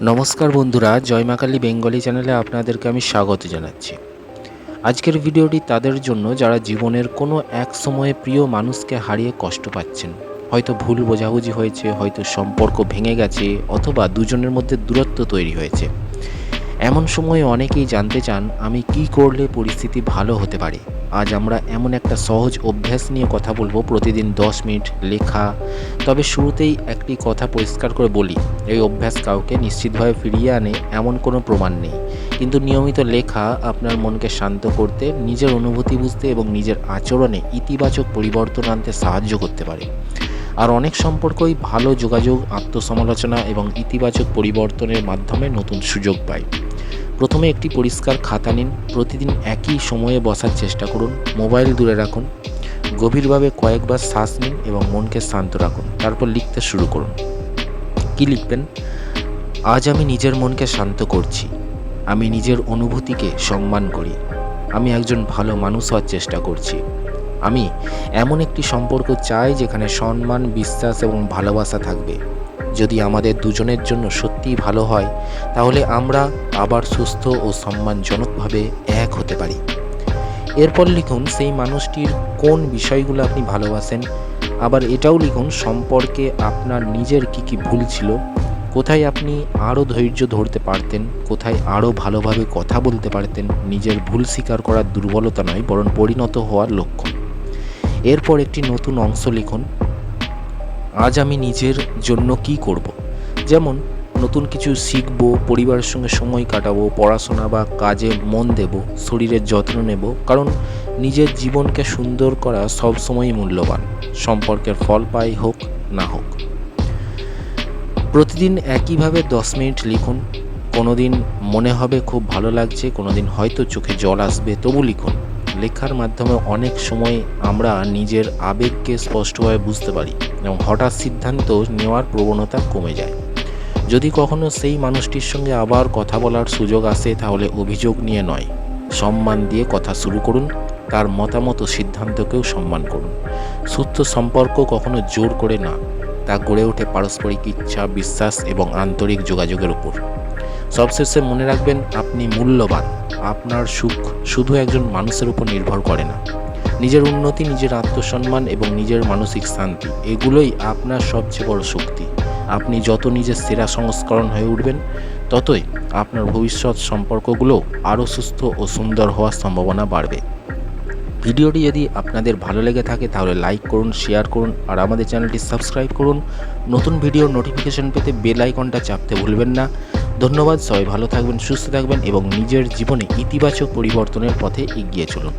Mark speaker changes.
Speaker 1: নমস্কার বন্ধুরা, জয় মা কালী বেঙ্গলি চ্যানেলে আপনাদেরকে আমি স্বাগত জানাচ্ছি। আজকের ভিডিওটি তাদের জন্য যারা জীবনের কোনো এক সময়ে প্রিয় মানুষকে হারিয়ে কষ্ট পাচ্ছেন। হয়তো ভুল বোঝাবুঝি হয়েছে, হয়তো সম্পর্ক ভেঙে গেছে, অথবা দুজনের মধ্যে দূরত্ব তৈরি হয়েছে। এমন সময়ে অনেকেই জানতে চান আমি কি করলে পরিস্থিতি ভালো হতে পারে। আজ আমরা এমন একটা সহজ অভ্যাস নিয়ে কথা বলবো, প্রতিদিন 10 মিনিট লেখা। তবে শুরুতেই একটি কথা পরিষ্কার করে বলি, এই অভ্যাস কাউকে নিশ্চিতভাবে ফিরিয়ে আনে এমন কোনো প্রমাণ নেই, কিন্তু নিয়মিত লেখা আপনার মনকে শান্ত করতে, নিজের অনুভূতি বুঝতে এবং নিজের আচরণে ইতিবাচক পরিবর্তন আনতে সাহায্য করতে পারে। আর অনেক সম্পর্কই ভালো যোগাযোগ, আত্মসমালোচনা এবং ইতিবাচক পরিবর্তনের মাধ্যমে নতুন সুযোগ পায়। প্রথমে একটি পরিষ্কার খাতা নিন, প্রতিদিন একই সময়ে বসার চেষ্টা করুন, মোবাইল দূরে রাখুন, গভীরভাবে কয়েকবার শ্বাস নিন এবং মনকে শান্ত রাখুন। তারপর লিখতে শুরু করুন। কি লিখবেন? আজ আমি নিজের মনকে শান্ত করছি, আমি নিজের অনুভূতিকে সম্মান করি, আমি একজন ভালো মানুষ হওয়ার চেষ্টা করছি, আমি এমন একটি সম্পর্ক চাই যেখানে সম্মান, বিশ্বাস এবং ভালোবাসা থাকবে। যদি আমাদের দুজনের জন্য সত্যিই ভালো হয়, তাহলে আমরা আবার সুস্থ ও সম্মানজনকভাবে এক হতে পারি। এরপর লিখুন সেই মানুষটির কোন বিষয়গুলো আপনি ভালোবাসেন। আবার এটাও লিখুন সম্পর্কে আপনার নিজের কি ভুল ছিল, কোথায় আপনি আরও ধৈর্য ধরতে পারতেন, কোথায় আরও ভালোভাবে কথা বলতে পারতেন। নিজের ভুল স্বীকার করার দুর্বলতা নয়, বরং পরিণত হওয়ার লক্ষণ। এরপর একটি নতুন অংশ লিখুন, আজ আমি নিজের জন্য কি করব। যেমন নতুন কিছু শিখব, পরিবারের সঙ্গে সময় কাটাবো, পড়াশোনা বা কাজে মন দেব, শরীরের যত্ন নেব। কারণ নিজের জীবনকে সুন্দর করা সবসময়ই মূল্যবান, সম্পর্কের ফল পাই হোক না হোক। প্রতিদিন একইভাবে 10 মিনিট লিখুন। কোনো দিন মনে হবে খুব ভালো লাগছে, কোনো দিন হয়তো চোখে জল আসবে, তবু লিখুন। লেখার মাধ্যমে অনেক সময় আমরা নিজের আবেগকে স্পষ্টভাবে বুঝতে পারি এবং হঠাৎ সিদ্ধান্ত নেওয়ার প্রবণতা কমে যায়। যদি কখনো সেই মানুষটির সঙ্গে আবার কথা বলার সুযোগ আসে, তাহলে অভিযোগ নিয়ে নয়, সম্মান দিয়ে কথা শুরু করুন। তার মতামত ও সিদ্ধান্তকেও সম্মান করুন। সুস্থ সম্পর্ক কখনো জোর করে না, তা গড়ে ওঠে পারস্পরিক ইচ্ছা, বিশ্বাস এবং আন্তরিক যোগাযোগের উপর। সবশেষে মনে রাখবেন, আপনি মূল্যবান। আপনার সুখ শুধু একজন মানুষের উপর নির্ভর করে না। নিজের উন্নতি, নিজের আত্মসম্মান এবং নিজের মানসিক শান্তি, এগুলোই আপনার সবচেয়ে বড় শক্তি। আপনি যত নিজের সেরা সংস্করণ হয়ে উঠবেন, ততই আপনার ভবিষ্যৎ সম্পর্কগুলো আরও সুস্থ ও সুন্দর হওয়ার সম্ভাবনা বাড়বে। ভিডিওটি যদি আপনাদের ভালো লেগে থাকে তাহলে লাইক করুন, শেয়ার করুন আর আমাদের চ্যানেলটি সাবস্ক্রাইব করুন। নতুন ভিডিওর নোটিফিকেশন পেতে বেল আইকনটা চাপতে ভুলবেন না। ধন্যবাদ। সবাই ভালো থাকবেন, সুস্থ থাকবেন এবং নিজের জীবনে ইতিবাচক পরিবর্তনের পথে এগিয়ে চলুন।